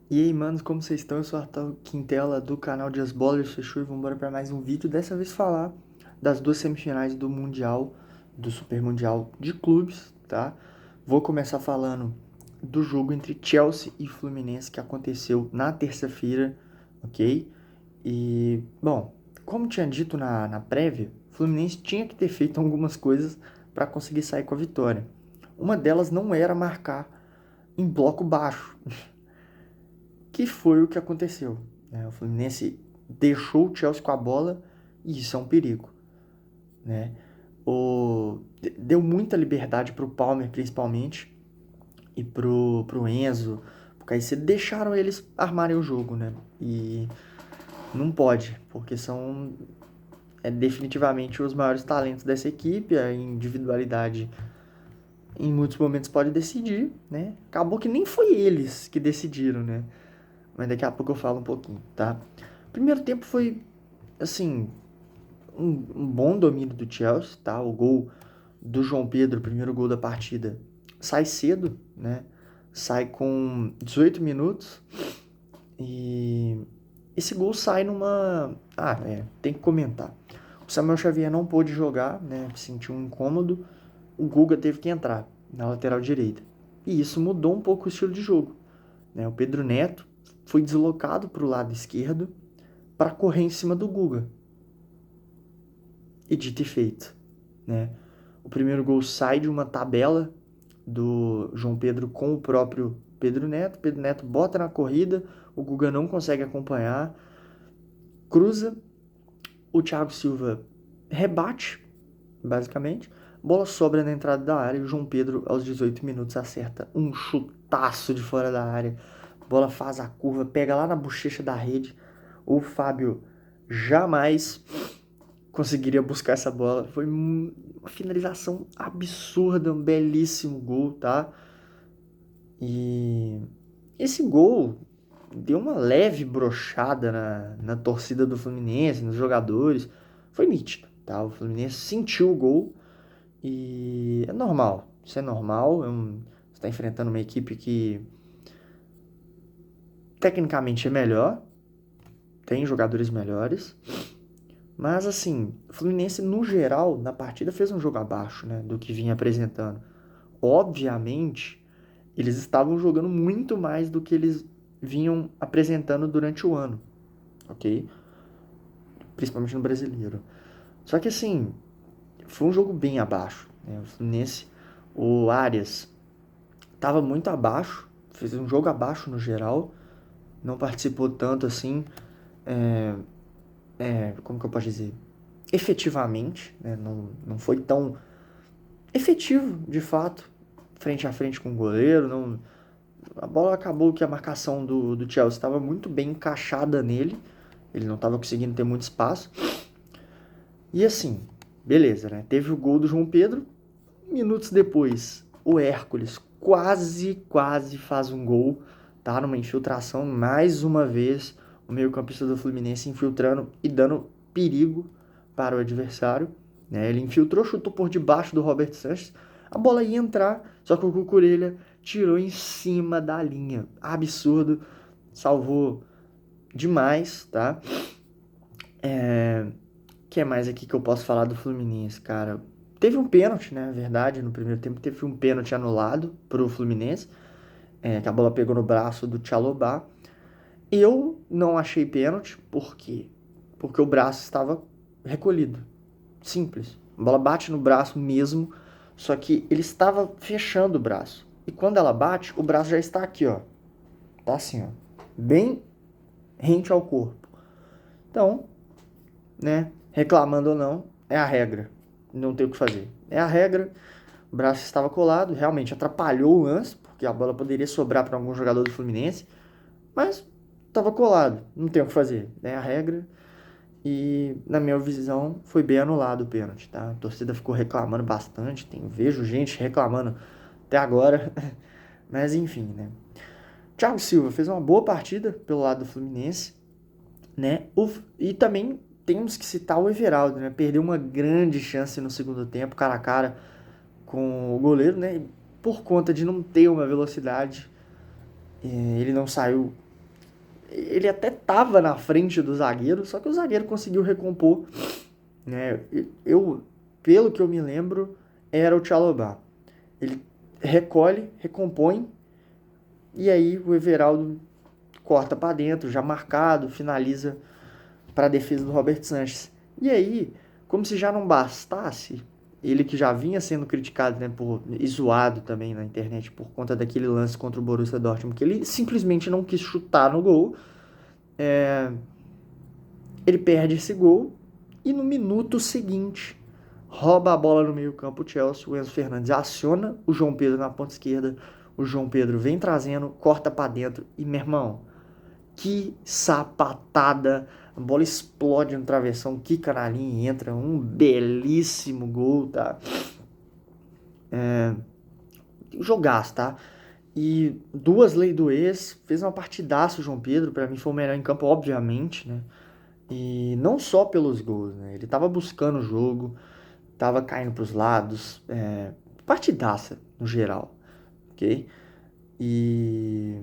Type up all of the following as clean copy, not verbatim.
E aí, manos, como vocês estão? Eu sou o Arthur Quintela do canal Dias Ballers, fechou? E vamos embora para mais um vídeo. Dessa vez falar das duas semifinais do Mundial, do Super Mundial de Clubes, tá? Vou começar falando do jogo entre Chelsea e Fluminense que aconteceu na terça-feira, ok? E, bom, como tinha dito na prévia, o Fluminense tinha que ter feito algumas coisas para conseguir sair com a vitória. Uma delas não era marcar em bloco baixo, que foi o que aconteceu, né? O Fluminense deixou o Chelsea com a bola e isso é um perigo, né? Deu muita liberdade para o Palmer, principalmente, e pro Enzo, porque aí você deixaram eles armarem o jogo, né? E não pode, porque são definitivamente os maiores talentos dessa equipe, a individualidade em muitos momentos pode decidir, né? Acabou que nem foi eles que decidiram, né? Mas daqui a pouco eu falo um pouquinho, tá? O primeiro tempo foi, assim, um bom domínio do Chelsea, tá? O gol do João Pedro, o primeiro gol da partida, sai cedo, né? Sai com 18 minutos e esse gol sai numa... tem que comentar. O Samuel Xavier não pôde jogar, né? Sentiu um incômodo. O Guga teve que entrar na lateral direita. E isso mudou um pouco o estilo de jogo, né? O Pedro Neto foi deslocado para o lado esquerdo para correr em cima do Guga. E dito e feito, né? O primeiro gol sai de uma tabela do João Pedro com o próprio Pedro Neto. Pedro Neto bota na corrida, o Guga não consegue acompanhar, cruza, o Thiago Silva rebate, basicamente. Bola sobra na entrada da área e o João Pedro, aos 18 minutos, acerta um chutaço de fora da área. Bola faz a curva, pega lá na bochecha da rede. O Fábio jamais conseguiria buscar essa bola. Foi uma finalização absurda, um belíssimo gol, tá? E esse gol deu uma leve brochada na torcida do Fluminense, nos jogadores. Foi nítido, tá? O Fluminense sentiu o gol e é normal. Isso é normal. Você está enfrentando uma equipe que tecnicamente é melhor, tem jogadores melhores. Mas assim, o Fluminense no geral, na partida, fez um jogo abaixo, né, do que vinha apresentando. Obviamente, eles estavam jogando muito mais do que eles vinham apresentando durante o ano, ok? Principalmente no Brasileiro. Só que assim, foi um jogo bem abaixo, né? O Fluminense, o Arias estava muito abaixo, fez um jogo abaixo no geral, não participou tanto assim, como que eu posso dizer? Efetivamente, né? Não foi tão efetivo, de fato, frente a frente com o goleiro. Não, a bola acabou que a marcação do Chelsea estava muito bem encaixada nele, ele não estava conseguindo ter muito espaço. E assim, beleza, né? Teve o gol do João Pedro, minutos depois, o Hércules quase faz um gol, tá? Numa infiltração, mais uma vez, o meio-campista do Fluminense infiltrando e dando perigo para o adversário, né? Ele infiltrou, chutou por debaixo do Robert Sanches, a bola ia entrar, só que o Cucurella tirou em cima da linha. Absurdo, salvou demais, tá? Que é mais aqui que eu posso falar do Fluminense, cara? Teve um pênalti, né? Verdade, no primeiro tempo teve um pênalti anulado pro Fluminense, que a bola pegou no braço do Tchalobá. Eu não achei pênalti, por quê? Porque o braço estava recolhido. Simples. A bola bate no braço mesmo, só que ele estava fechando o braço. E quando ela bate, o braço já está aqui, ó. Tá assim, ó. Bem rente ao corpo. Então, né? Reclamando ou não, é a regra. Não tem o que fazer. É a regra. O braço estava colado, realmente atrapalhou o lance, porque a bola poderia sobrar para algum jogador do Fluminense, mas estava colado, não tem o que fazer. É a regra. E, na minha visão, foi bem anulado o pênalti, tá? A torcida ficou reclamando bastante, vejo gente reclamando até agora, mas enfim, né? Thiago Silva fez uma boa partida pelo lado do Fluminense, né? E também temos que citar o Everaldo, né? Perdeu uma grande chance no segundo tempo, cara a cara com o goleiro, né? Por conta de não ter uma velocidade, ele não saiu ele até tava na frente do zagueiro, só que o zagueiro conseguiu recompor, né? Pelo que eu me lembro, era o Chalobah. Ele recolhe, recompõe, e aí o Everaldo corta para dentro, já marcado, finaliza para a defesa do Robert Sanches. E aí, como se já não bastasse, ele que já vinha sendo criticado, né, e zoado também na internet por conta daquele lance contra o Borussia Dortmund, que ele simplesmente não quis chutar no gol, ele perde esse gol e no minuto seguinte rouba a bola no meio-campo o Chelsea, o Enzo Fernandes aciona o João Pedro na ponta esquerda, o João Pedro vem trazendo, corta para dentro e, meu irmão, que sapatada, a bola explode no travessão, quica na linha e entra, um belíssimo gol, tá? Jogaço, tá? E duas leis do ex, fez uma partidaça o João Pedro, pra mim foi o melhor em campo, obviamente, né? E não só pelos gols, né? Ele tava buscando o jogo, tava caindo pros lados, partidaça no geral, ok? E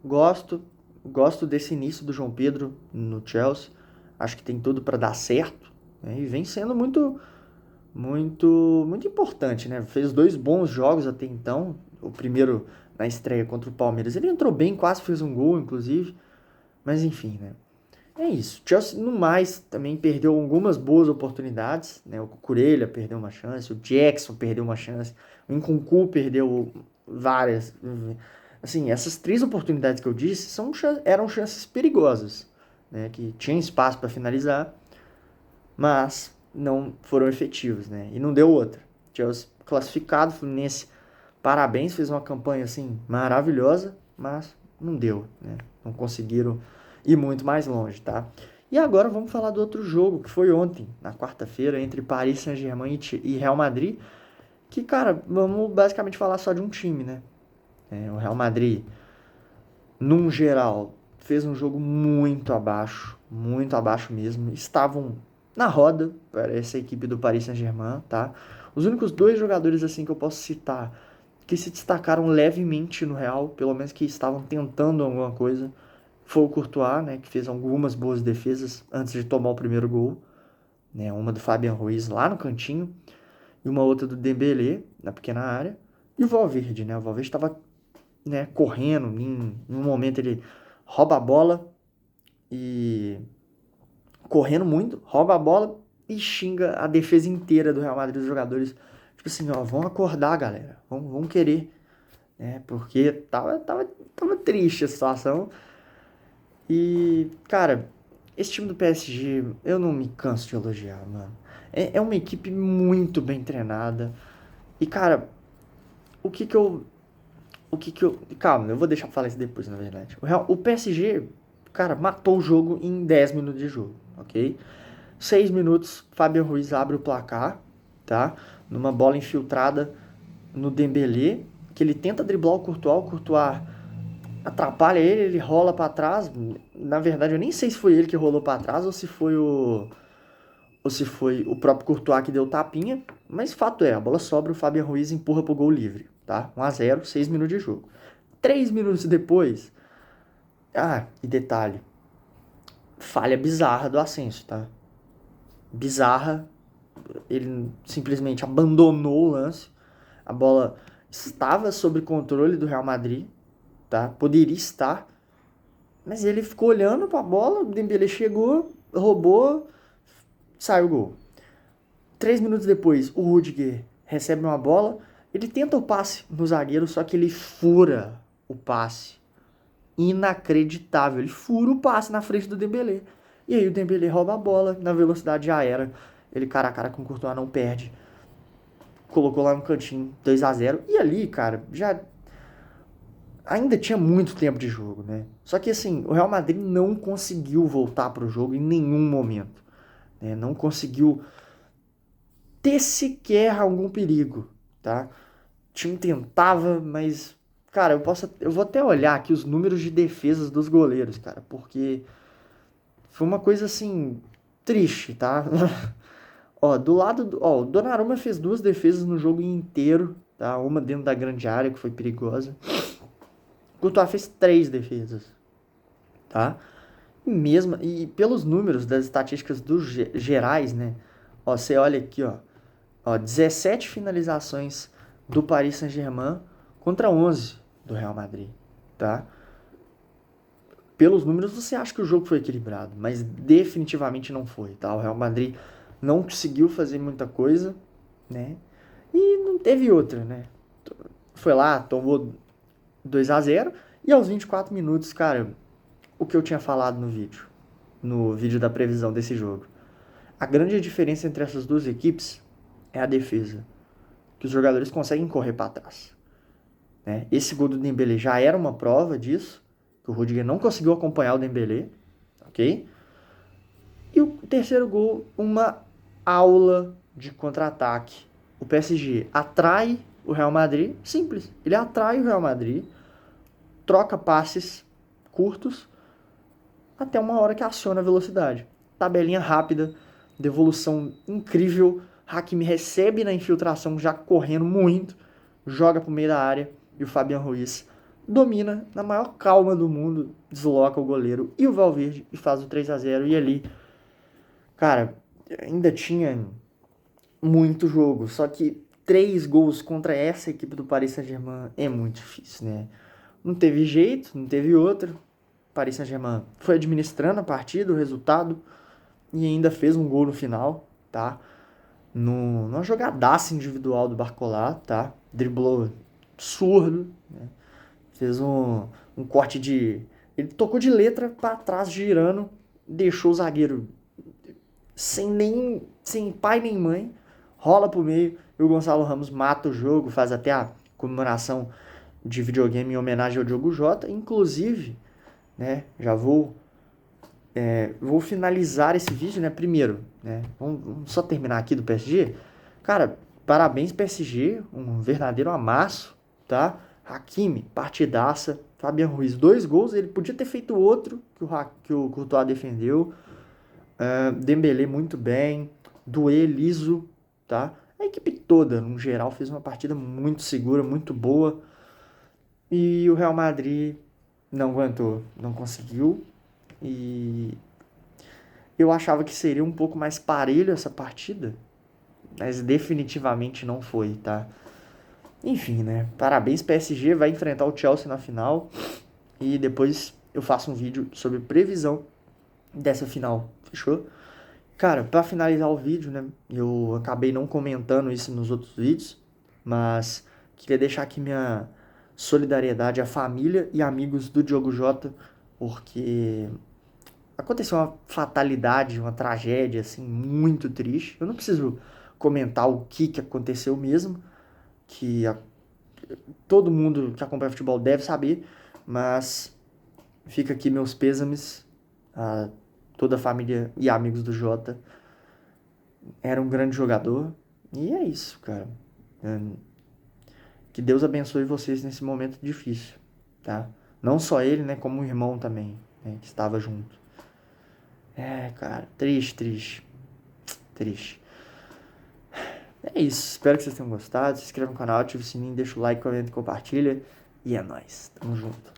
gosto desse início do João Pedro no Chelsea, acho que tem tudo para dar certo, né? E vem sendo muito importante, né? Fez 2 bons jogos até então, o primeiro na estreia contra o Palmeiras, ele entrou bem, quase fez um gol, inclusive, mas enfim, né? É isso. Chelsea, no mais, também perdeu algumas boas oportunidades, né? O Cucurella perdeu uma chance, o Jackson perdeu uma chance, o Nkunku perdeu várias. Assim, essas 3 oportunidades que eu disse eram chances perigosas, né? Que tinha espaço para finalizar, mas não foram efetivos, né? E não deu outra. Chelsea classificado, Fluminense, parabéns, fez uma campanha assim maravilhosa, mas não deu, né? Não conseguiram ir muito mais longe, tá? E agora vamos falar do outro jogo, que foi ontem, na quarta-feira, entre Paris Saint-Germain e Real Madrid, que, cara, vamos basicamente falar só de um time, né? O Real Madrid, num geral, fez um jogo muito abaixo mesmo. Estavam na roda para essa equipe do Paris Saint-Germain, tá? Os únicos 2 jogadores assim que eu posso citar que se destacaram levemente no Real, pelo menos que estavam tentando alguma coisa, foi o Courtois, né, que fez algumas boas defesas antes de tomar o primeiro gol, né, uma do Fabian Ruiz lá no cantinho e uma outra do Dembélé na pequena área, e o Valverde, né, o Valverde estava, né, correndo, em um momento ele rouba a bola e correndo muito, rouba a bola e xinga a defesa inteira do Real Madrid, os jogadores, tipo assim, ó, vão acordar, galera, vão querer, né, porque tava triste a situação. E, cara, esse time do PSG, eu não me canso de elogiar, mano. É uma equipe muito bem treinada. E, cara, o que que eu. O que que eu. Calma, eu vou deixar pra falar isso depois, na verdade. O PSG, cara, matou o jogo em 10 minutos de jogo, ok? 6 minutos, Fabian Ruiz abre o placar, tá? Numa bola infiltrada no Dembélé, que ele tenta driblar o Courtois atrapalha ele rola pra trás. Na verdade, eu nem sei se foi ele que rolou pra trás ou se foi o próprio Courtois que deu tapinha, mas fato é, a bola sobra, o Fabian Ruiz empurra pro gol livre, tá? 1-0, 6 minutos de jogo. 3 minutos depois, e detalhe, falha bizarra do Asensio, tá? Bizarra, ele simplesmente abandonou o lance, a bola estava sob controle do Real Madrid, tá? Poderia estar, mas ele ficou olhando pra bola, o Dembélé chegou, roubou, saiu o gol. 3 minutos depois, o Rudiger recebe uma bola, ele tenta o passe no zagueiro, só que ele fura o passe. Inacreditável, ele fura o passe na frente do Dembélé. E aí o Dembélé rouba a bola, na velocidade já era. Ele cara a cara com o Courtois não perde. Colocou lá no cantinho, 2-0. E ali, cara, já ainda tinha muito tempo de jogo, né? Só que assim, o Real Madrid não conseguiu voltar para o jogo em nenhum momento, né? Não conseguiu ter sequer algum perigo, tá? O time tentava, mas cara, eu vou até olhar aqui os números de defesas dos goleiros, cara, porque foi uma coisa assim triste, tá? Ó, o Donnarumma fez 2 defesas no jogo inteiro, tá? Uma dentro da grande área que foi perigosa. O Courtois fez 3 defesas. tá? E pelos números das estatísticas dos gerais, né? Ó, você olha aqui, ó, 17 finalizações do Paris Saint-Germain contra 11 do Real Madrid, tá? Pelos números você acha que o jogo foi equilibrado, mas definitivamente não foi, tá? O Real Madrid não conseguiu fazer muita coisa, né? E não teve outra, né? Foi lá, tomou 2-0 e aos 24 minutos, cara, o que eu tinha falado no vídeo da previsão desse jogo. A grande diferença entre essas duas equipes é a defesa, que os jogadores conseguem correr para trás, né? Esse gol do Dembélé já era uma prova disso, que o Rudiger não conseguiu acompanhar o Dembélé, ok? E o terceiro gol, uma aula de contra-ataque. O PSG atrai o Real Madrid, simples, ele atrai o Real Madrid, troca passes curtos até uma hora que aciona a velocidade. Tabelinha rápida, devolução incrível. Hakimi recebe na infiltração já correndo muito, joga pro meio da área e o Fabian Ruiz domina na maior calma do mundo, desloca o goleiro e o Valverde e faz o 3-0. E ali, cara, ainda tinha muito jogo, só que 3 gols contra essa equipe do Paris Saint-Germain é muito difícil, né? Não teve jeito, não teve outro. Paris Saint-Germain foi administrando a partida, o resultado, e ainda fez um gol no final, tá? Numa jogadaça individual do Barcola, tá? Driblou absurdo, né? Fez um corte de... Ele tocou de letra para trás, girando, deixou o zagueiro sem pai nem mãe, rola pro meio, e o Gonçalo Ramos mata o jogo, faz até a comemoração de videogame em homenagem ao Diogo Jota, inclusive, né, já vou finalizar esse vídeo, né, primeiro, né, vamos só terminar aqui do PSG, cara, parabéns PSG, um verdadeiro amasso, tá, Hakimi, partidaça, Fabian Ruiz, 2 gols, ele podia ter feito outro, que o Courtois defendeu, Dembélé muito bem, Doué liso, tá, a equipe toda, no geral, fez uma partida muito segura, muito boa, e o Real Madrid não aguentou, não conseguiu, e eu achava que seria um pouco mais parelho essa partida, mas definitivamente não foi, tá? Enfim, né? Parabéns, PSG vai enfrentar o Chelsea na final e depois eu faço um vídeo sobre previsão dessa final, fechou? Cara, pra finalizar o vídeo, né? Eu acabei não comentando isso nos outros vídeos, mas queria deixar aqui minha solidariedade à família e amigos do Diogo Jota, porque aconteceu uma fatalidade, uma tragédia, assim, muito triste. Eu não preciso comentar o que aconteceu mesmo, que todo mundo que acompanha futebol deve saber, mas fica aqui meus pêsames a toda a família e amigos do Jota. Era um grande jogador, e é isso, cara. Que Deus abençoe vocês nesse momento difícil, tá? Não só ele, né, como o irmão também, né, que estava junto. Cara, triste, triste. Triste. É isso. Espero que vocês tenham gostado. Se inscreva no canal, ative o sininho, deixa o like, comenta e compartilha. E é nóis. Tamo junto.